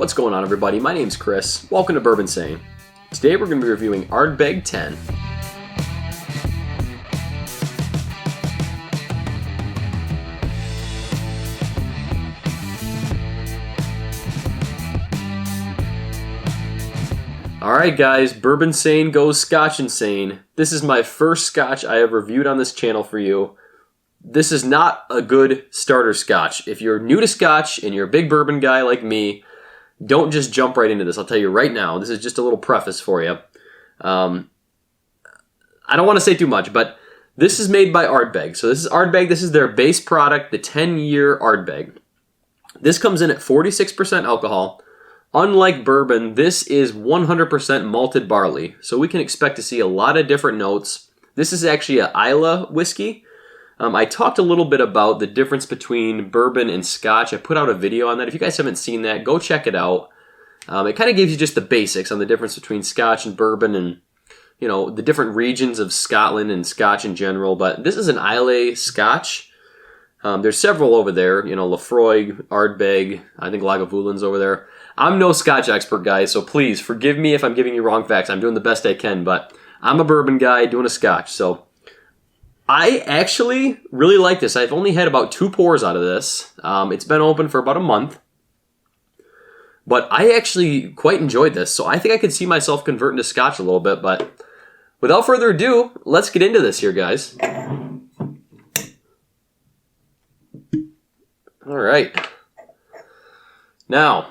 What's going on, everybody? My name's Chris. Welcome to Bourbinsane. Today we're going to be reviewing Ardbeg 10. Alright guys, Bourbinsane goes Scotch insane. This is my first Scotch I have reviewed on this channel for you. This is not a good starter Scotch. If you're new to Scotch and you're a big bourbon guy like me, don't just jump right into this. I'll tell you right now, this is just a little preface for you. I don't want to say too much, but this is made by Ardbeg. So this is Ardbeg. This is their base product, the 10-year Ardbeg. This comes in at 46% alcohol. Unlike bourbon, this is 100% malted barley. So we can expect to see a lot of different notes. This is actually an Islay whiskey. I talked a little bit about the difference between bourbon and Scotch. I put out a video on that. If you guys haven't seen that, go check it out. It kind of gives you just the basics on the difference between Scotch and bourbon and, you know, the different regions of Scotland and Scotch in general. But this is an Islay Scotch. There's several over there, you know, Laphroaig, Ardbeg, I think Lagavulins over there. I'm no Scotch expert, guys, so please forgive me if I'm giving you wrong facts. I'm doing the best I can, but I'm a bourbon guy doing a Scotch, so I actually really like this. I've only had about 2 pours out of this. It's been open for about a month. But I actually quite enjoyed this. So I think I could see myself converting to Scotch a little bit. But without further ado, let's get into this here, guys. All right. Now,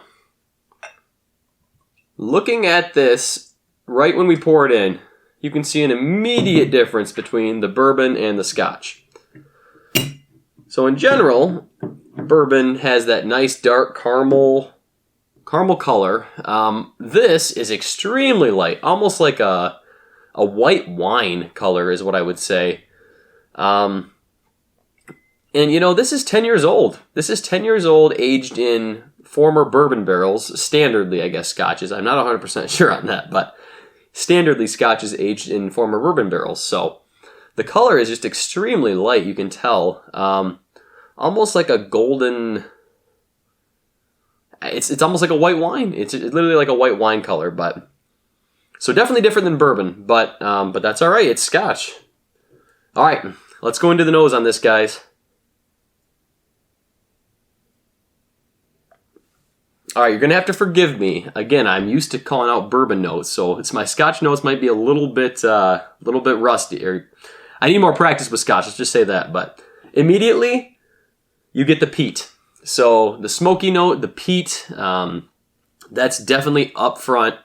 looking at this right when we pour it in, you can see an immediate difference between the bourbon and the Scotch. So in general, bourbon has that nice dark caramel color. This is extremely light, almost like a white wine color is what I would say. And you know, this is 10 years old. This is 10 years old, aged in former bourbon barrels, standardly, I guess, Scotches. I'm not 100% sure on that, but standardly, Scotch is aged in former bourbon barrels. So the color is just extremely light, you can tell. Almost like a golden... It's almost like a white wine. It's literally like a white wine color, but... So definitely different than bourbon, but that's all right. It's Scotch. All right, let's go into the nose on this, guys. All right, you're going to have to forgive me. Again, I'm used to calling out bourbon notes, so it's my Scotch notes might be a little bit rusty. Or I need more practice with Scotch, let's just say that. But immediately, you get the peat. So the smoky note, the peat, that's definitely up front,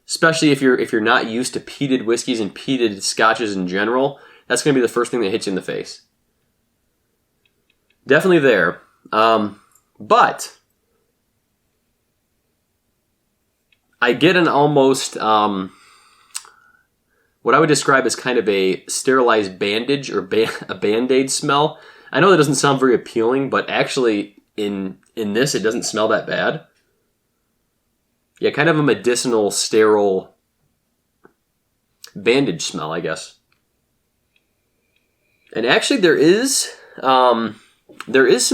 especially if you're not used to peated whiskeys and peated Scotches in general. That's going to be the first thing that hits you in the face. Definitely there. But I get an almost, what I would describe as kind of a sterilized bandage or a Band-Aid smell. I know that doesn't sound very appealing, but actually in this, it doesn't smell that bad. Yeah, kind of a medicinal, sterile bandage smell, I guess. And actually there is some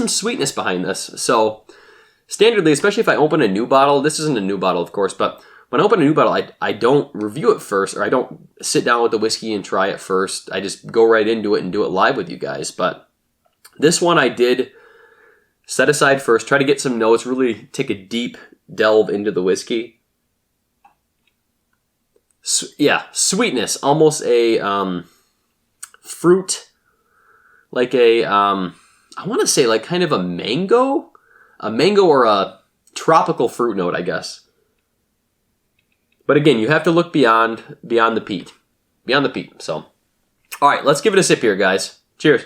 sweetness behind this. So standardly, especially if I open a new bottle, this isn't a new bottle, of course, but when I open a new bottle, I don't review it first, or I don't sit down with the whiskey and try it first. I just go right into it and do it live with you guys. But this one I did set aside first, try to get some notes, really take a deep delve into the whiskey. Yeah, sweetness, almost a fruit, like a, I want to say like kind of a mango or a tropical fruit note, I guess. But again, you have to look beyond the peat. Beyond the peat. So, all right, let's give it a sip here, guys. Cheers.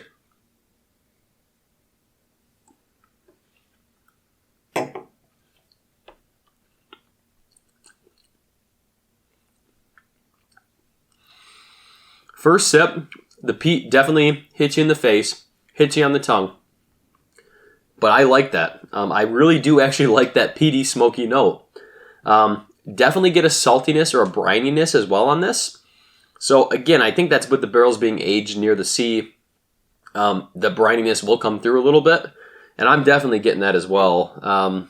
First sip, the peat definitely hits you in the face, hits you on the tongue. But I like that. I really do actually like that peaty, smoky note. Definitely get a saltiness or a brininess as well on this. So again, I think that's with the barrels being aged near the sea. The brininess will come through a little bit. And I'm definitely getting that as well.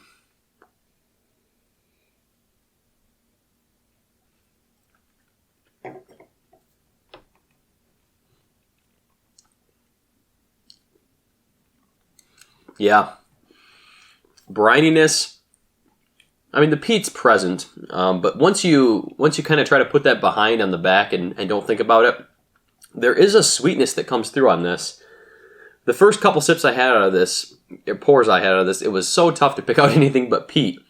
Yeah. Brininess. I mean, the peat's present, but once you kind of try to put that behind on the back and don't think about it, there is a sweetness that comes through on this. The first couple sips I had out of this, or pours I had out of this, it was so tough to pick out anything but peat.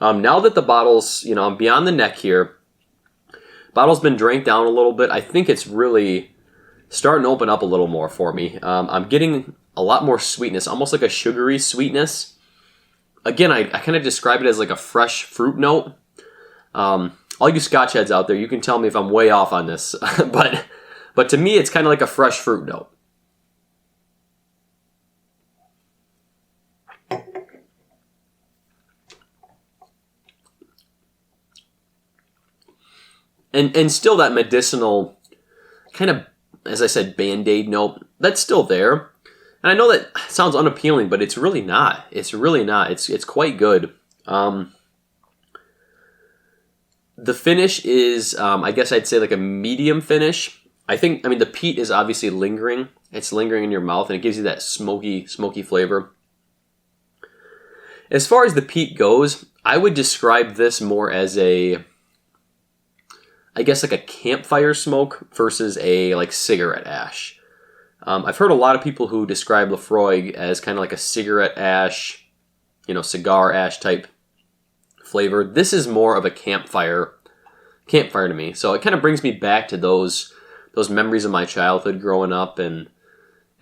Now that the bottle's, I'm beyond the neck here, bottle's been drank down a little bit, I think it's really starting to open up a little more for me. I'm getting a lot more sweetness, almost like a sugary sweetness. Again, I kind of describe it as like a fresh fruit note. All you Scotch heads out there, you can tell me if I'm way off on this, but to me, it's kind of like a fresh fruit note. And still that medicinal kind of, as I said, Band-Aid note, that's still there. And I know that sounds unappealing, but it's really not. It's really not. It's quite good. The finish is, I guess I'd say like a medium finish. I mean, the peat is obviously lingering. It's lingering in your mouth, and it gives you that smoky flavor. As far as the peat goes, I would describe this more as I guess like a campfire smoke versus a like cigarette ash. I've heard a lot of people who describe Laphroaig as kind of like a cigarette ash, cigar ash type flavor. This is more of a campfire to me. So it kind of brings me back to those memories of my childhood growing up and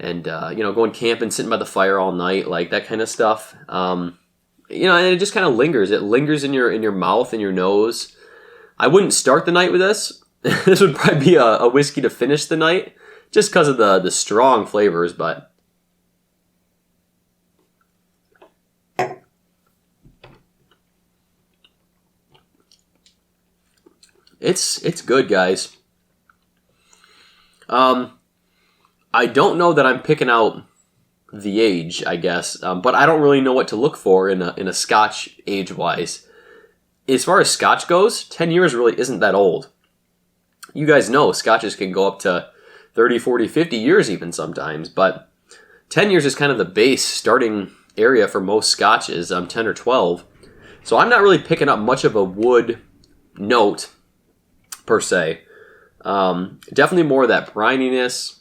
going camping, sitting by the fire all night, like that kind of stuff. And it just kind of lingers. It lingers in your mouth and your nose. I wouldn't start the night with this. This would probably be a whiskey to finish the night, just because of the strong flavors, but it's good, guys. I don't know that I'm picking out the age, I guess, but I don't really know what to look for in a Scotch age-wise. As far as Scotch goes, 10 years really isn't that old. You guys know Scotches can go up to 30, 40, 50 years even sometimes, but 10 years is kind of the base starting area for most Scotches, 10 or 12. So I'm not really picking up much of a wood note, per se. Definitely more of that brininess,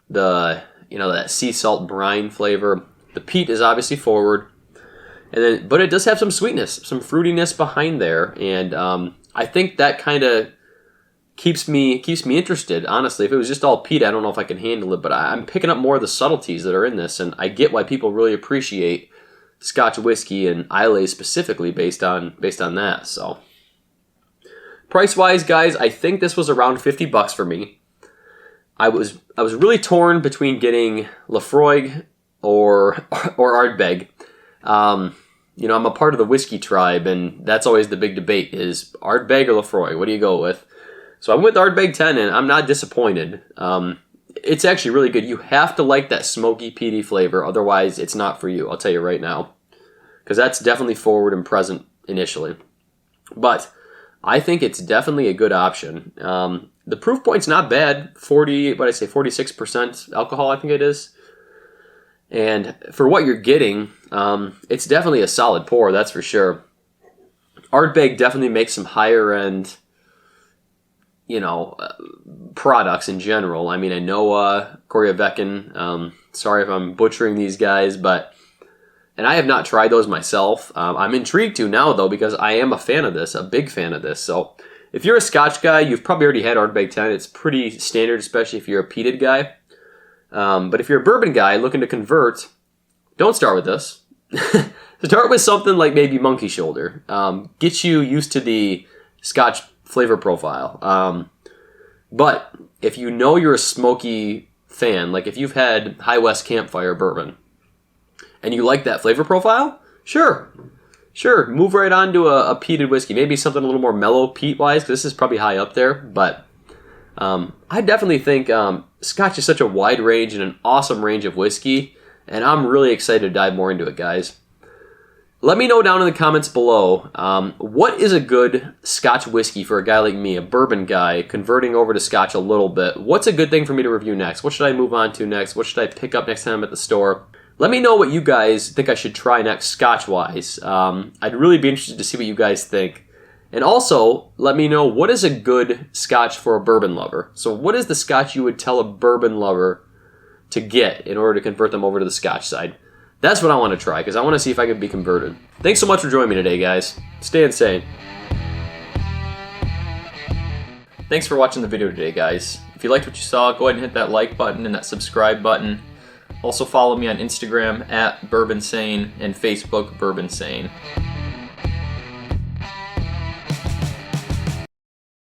that sea salt brine flavor. The peat is obviously forward, but it does have some sweetness, some fruitiness behind there, and I think that kind of keeps me interested, honestly. If it was just all peat, I don't know if I can handle it, but I'm picking up more of the subtleties that are in this, and I get why people really appreciate Scotch whiskey and Islay specifically based on that. So, price-wise, guys, I think this was around $50 for me. I was really torn between getting Laphroaig or Ardbeg. I'm a part of the whiskey tribe, and that's always the big debate: is Ardbeg or Laphroaig? What do you go with? So I'm with Ardbeg 10, and I'm not disappointed. It's actually really good. You have to like that smoky, peaty flavor, otherwise it's not for you, I'll tell you right now. Because that's definitely forward and present initially. But I think it's definitely a good option. The proof point's not bad. 46% alcohol, I think it is. And for what you're getting, it's definitely a solid pour, that's for sure. Ardbeg definitely makes some higher end products in general. I mean, I know Koryavekin, sorry if I'm butchering these guys, and I have not tried those myself. I'm intrigued to now, though, because I am a fan of this, a big fan of this. So if you're a Scotch guy, you've probably already had Ardbeg 10. It's pretty standard, especially if you're a peated guy. But if you're a bourbon guy looking to convert, don't start with this. Start with something like maybe Monkey Shoulder. Get you used to the Scotch flavor profile. But if you're a smoky fan, like if you've had High West Campfire bourbon and you like that flavor profile, sure, move right on to a peated whiskey. Maybe something a little more mellow peat-wise, because this is probably high up there. But I definitely think Scotch is such a wide range and an awesome range of whiskey, and I'm really excited to dive more into it, guys. Let me know down in the comments below, what is a good Scotch whiskey for a guy like me, a bourbon guy, converting over to Scotch a little bit? What's a good thing for me to review next? What should I move on to next? What should I pick up next time I'm at the store? Let me know what you guys think I should try next Scotch-wise. I'd really be interested to see what you guys think. And also, let me know what is a good Scotch for a bourbon lover. So what is the Scotch you would tell a bourbon lover to get in order to convert them over to the Scotch side? That's what I want to try, because I want to see if I can be converted. Thanks so much for joining me today, guys. Stay insane. Thanks for watching the video today, guys. If you liked what you saw, go ahead and hit that like button and that subscribe button. Also follow me on Instagram at Bourbinsane and Facebook Bourbinsane.